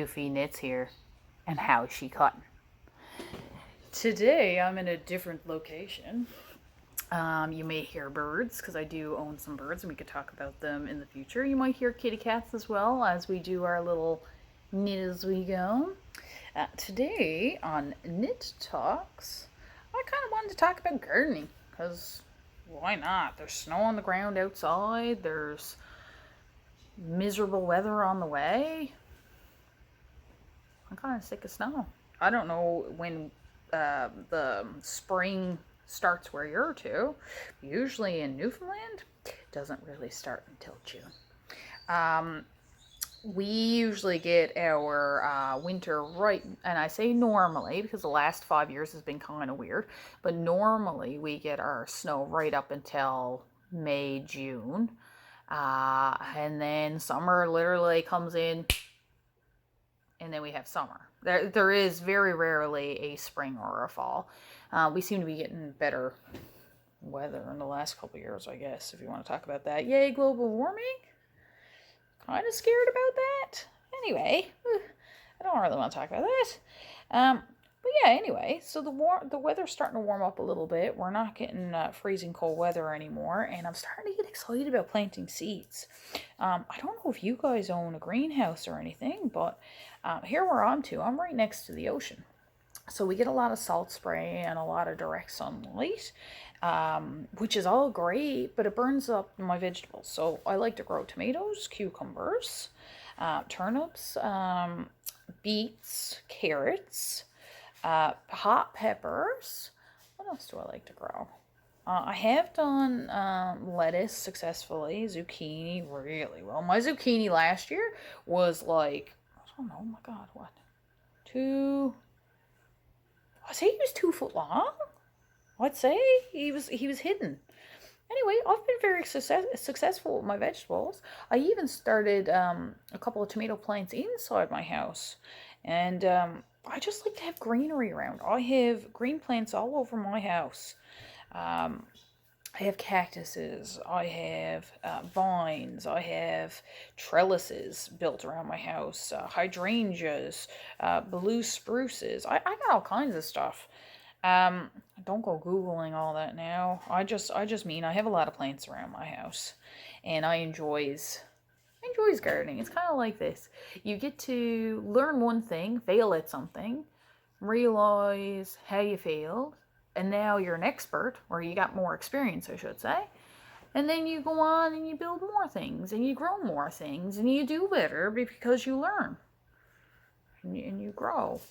Sophie Knits here, and how's she cutting? Today I'm in a different location. You may hear birds because I do own some birds and we could talk about them in the future. You might hear kitty cats as well as we do our little knit as we go. Today on Knit Talks, I kind of wanted to talk about gardening because why not? There's snow on the ground outside, there's miserable weather on the way. I'm kind of sick of snow. I don't know when the spring starts where you're to. Usually in Newfoundland, it doesn't really start until June. We usually get our winter right, and I say normally because the last 5 years has been kind of weird, but normally we get our snow right up until May, June. And then summer literally comes in, and then we have summer. There is very rarely a spring or a fall. We seem to be getting better weather in the last couple of years, I guess, if you want to talk about that. Yay, global warming. Kind of scared about that. Anyway, I don't really want to talk about that. But yeah, anyway, so the weather's starting to warm up a little bit. We're not getting freezing cold weather anymore, and I'm starting to get excited about planting seeds. I don't know if you guys own a greenhouse or anything, but here where I'm right next to the ocean. So we get a lot of salt spray and a lot of direct sunlight, which is all great, but it burns up my vegetables. So I like to grow tomatoes, cucumbers, turnips, beets, carrots, hot peppers. What else do I like to grow? I have done lettuce successfully, zucchini really well. My zucchini last year was like, I don't know, oh my God, what? I'd say he was 2 foot long. I'd say he was hidden. Anyway, I've been very successful with my vegetables. I even started a couple of tomato plants inside my house, and I just like to have greenery around. I have green plants all over my house. I have cactuses, I have vines, I have trellises built around my house, hydrangeas, blue spruces. I got all kinds of stuff. Don't go Googling all that now. I just mean I have a lot of plants around my house, and I enjoys gardening. It's kind of like this. You get to learn one thing, fail at something, realize how you failed, and now you're an expert, or you got more experience, I should say. And then you go on and you build more things, and you grow more things, and you do better because you learn and you grow.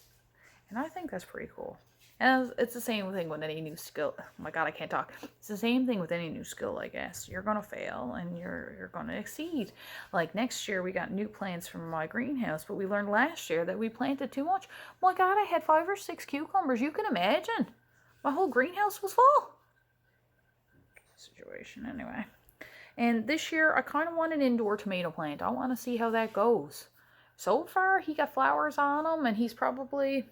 And I think that's pretty cool. And it's the same thing with any new skill. Oh my God, I can't talk. It's the same thing with any new skill, I guess. You're gonna fail and you're gonna exceed. Like next year, we got new plants from my greenhouse, but we learned last year that we planted too much. My God, I had 5 or 6 cucumbers. You can imagine. My whole greenhouse was full. Situation, anyway. And this year, I kind of want an indoor tomato plant. I want to see how that goes. So far, he got flowers on him, and he's probably,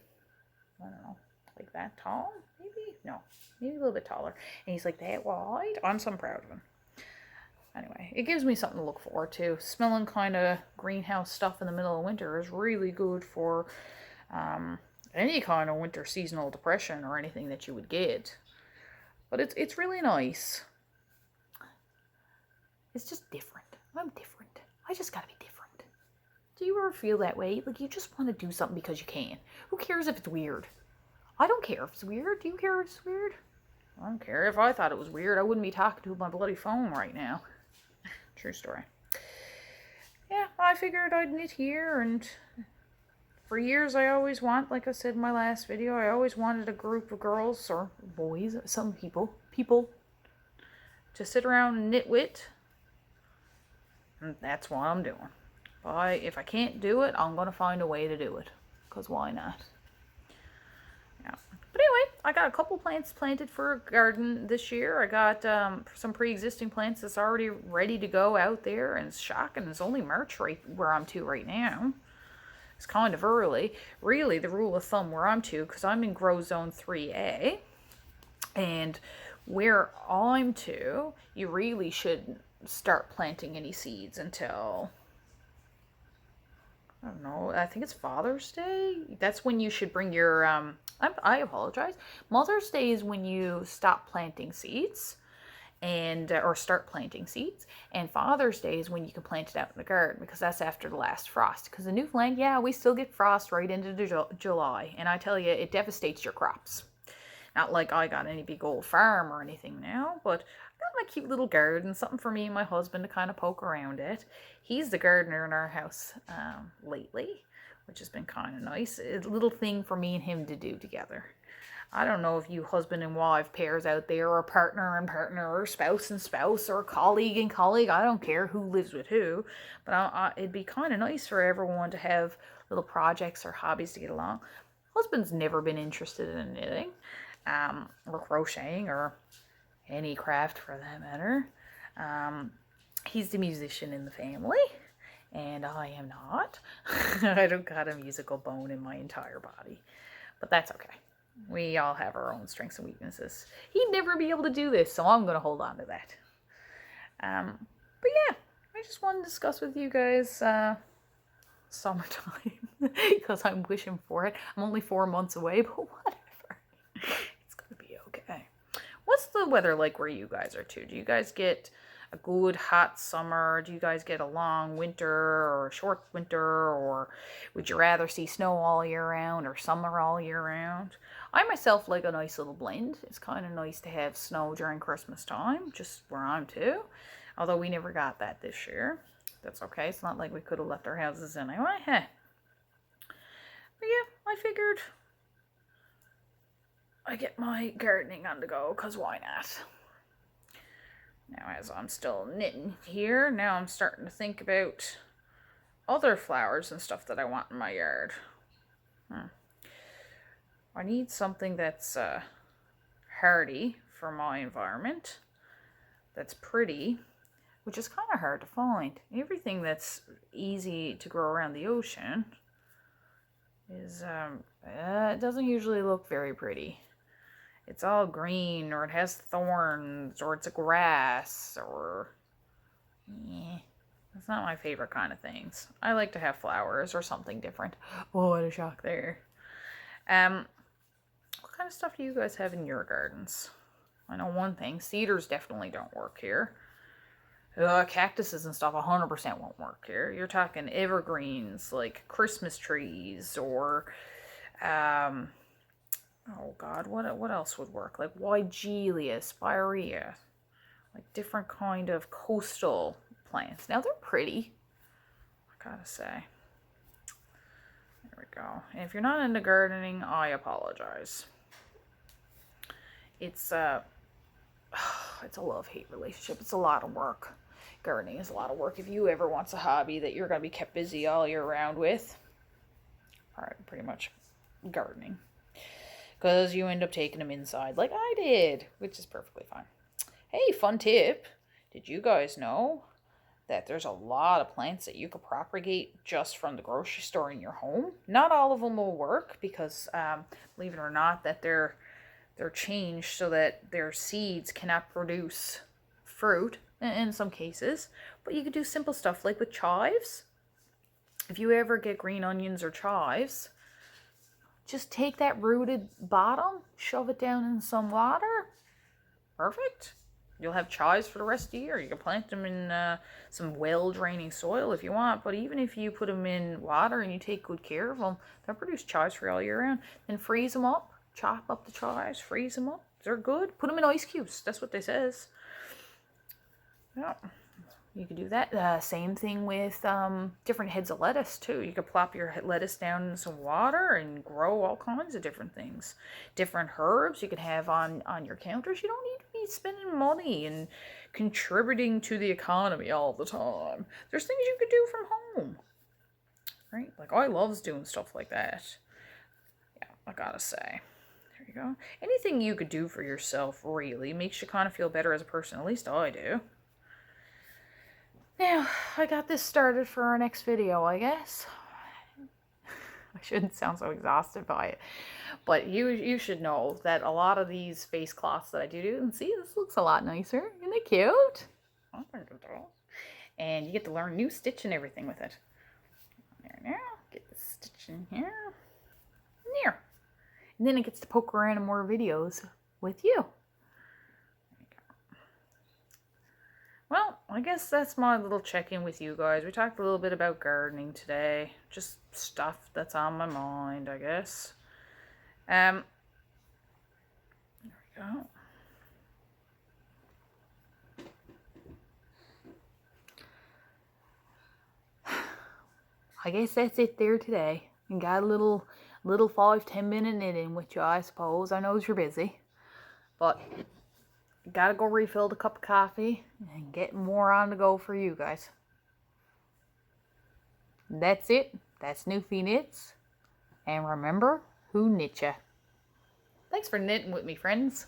I don't know, like that tall? Maybe? No, maybe a little bit taller. And he's like that wide. I'm so proud of him. Anyway, it gives me something to look forward to. Smelling kind of greenhouse stuff in the middle of winter is really good for any kind of winter seasonal depression or anything that you would get. But it's really nice. It's just different. I'm different. I just gotta be different. Do you ever feel that way? Like you just want to do something because you can. Who cares if it's weird? I don't care if it's weird. Do you care if it's weird? I don't care. If I thought it was weird, I wouldn't be talking to my bloody phone right now. True story. Yeah, I figured I'd knit here, and for years I always like I said in my last video, I always wanted a group of girls, or boys, some people, to sit around and knit with. And that's what I'm doing. If I can't do it, I'm going to find a way to do it. Because why not? Yeah. But anyway, I got a couple plants planted for a garden this year. I got some pre-existing plants that's already ready to go out there. And it's shocking. It's only March right where I'm to right now. It's kind of early. Really, the rule of thumb where I'm to, because I'm in Grow Zone 3A. And where I'm to, you really shouldn't start planting any seeds until I don't know, I think it's Father's Day. That's when you should bring your, I apologize. Mother's Day is when you stop planting seeds and or start planting seeds, and Father's Day is when you can plant it out in the garden, because that's after the last frost. Because in Newfoundland, yeah, we still get frost right into July, and I tell you, it devastates your crops. Not like I got any big old farm or anything now, but I got my cute little garden, something for me and my husband to kind of poke around it. He's the gardener in our house lately, which has been kind of nice. A little thing for me and him to do together. I don't know if you husband and wife pairs out there, or partner and partner, or spouse and spouse, or colleague and colleague. I don't care who lives with who, but it'd be kind of nice for everyone to have little projects or hobbies to get along. Husband's never been interested in knitting, or crocheting, or any craft for that matter. He's the musician in the family, and I am not. I don't got a musical bone in my entire body, but that's okay. We all have our own strengths and weaknesses. He'd never be able to do this, so I'm going to hold on to that. But yeah, I just wanted to discuss with you guys summertime, because I'm wishing for it. I'm only 4 months away, but whatever. It's going to be okay. What's the weather like where you guys are too? Do you guys get a good hot summer? Do you guys get a long winter or a short winter? Or would you rather see snow all year round or summer all year round? I myself like a nice little blend. It's kind of nice to have snow during Christmas time, just where I'm too. Although we never got that this year. That's okay. It's not like we could have left our houses anyway. But yeah, I figured I get my gardening on the go, because why not? Now, as I'm still knitting here, now I'm starting to think about other flowers and stuff that I want in my yard. I need something that's hardy for my environment, that's pretty, which is kind of hard to find. Everything that's easy to grow around the ocean is, it doesn't usually look very pretty. It's all green, or it has thorns, or it's a grass, or it's not my favorite kind of things. I like to have flowers or something different. Oh, what a shock there. What kind of stuff do you guys have in your gardens? I know one thing, cedars definitely don't work here. Cactuses and stuff 100% won't work here. You're talking evergreens, like Christmas trees, or oh God, what else would work? Like Weigelia, spirea, like different kind of coastal plants. Now they're pretty, I gotta say. There we go. And if you're not into gardening, I apologize. It's it's a love-hate relationship. It's a lot of work. Gardening is a lot of work. If you ever want a hobby that you're gonna be kept busy all year round with, pretty much gardening. Because you end up taking them inside like I did, which is perfectly fine. Hey, fun tip. Did you guys know that there's a lot of plants that you could propagate just from the grocery store in your home? Not all of them will work, because believe it or not, that they're changed so that their seeds cannot produce fruit in some cases. But you could do simple stuff like with chives. If you ever get green onions or chives, just take that rooted bottom, shove it down in some water. Perfect. You'll have chives for the rest of the year. You can plant them in some well-draining soil if you want, but even if you put them in water and you take good care of them, they'll produce chives for all year round. Then freeze them up, chop up the chives, freeze them up. They're good. Put them in ice cubes. That's what they says. Yeah. You could do that. Same thing with different heads of lettuce too. You could plop your lettuce down in some water and grow all kinds of different things. Different herbs you could have on your counters. You don't need to be spending money and contributing to the economy all the time. There's things you could do from home. Right? Like I loves doing stuff like that. Yeah, I gotta say. There you go. Anything you could do for yourself really makes you kind of feel better as a person. At least I do. Now, I got this started for our next video, I guess. I shouldn't sound so exhausted by it. But you should know that a lot of these face cloths that I do, and see, this looks a lot nicer. Isn't it cute? And you get to learn new stitch and everything with it. There now. stitch in here. There. And then it gets to poke around in more videos with you. Well, I guess that's my little check-in with you guys. We talked a little bit about gardening today. Just stuff that's on my mind, I guess. There we go. I guess that's it there today. And got a little 5-10 minute knitting with you, I suppose. I know you're busy. But gotta go refill the cup of coffee and get more on the go for you guys. That's it. That's Newfie Knits. And remember who knit ya. Thanks for knitting with me, friends.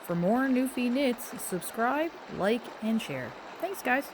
For more Newfie Knits, subscribe, like, and share. Thanks, guys.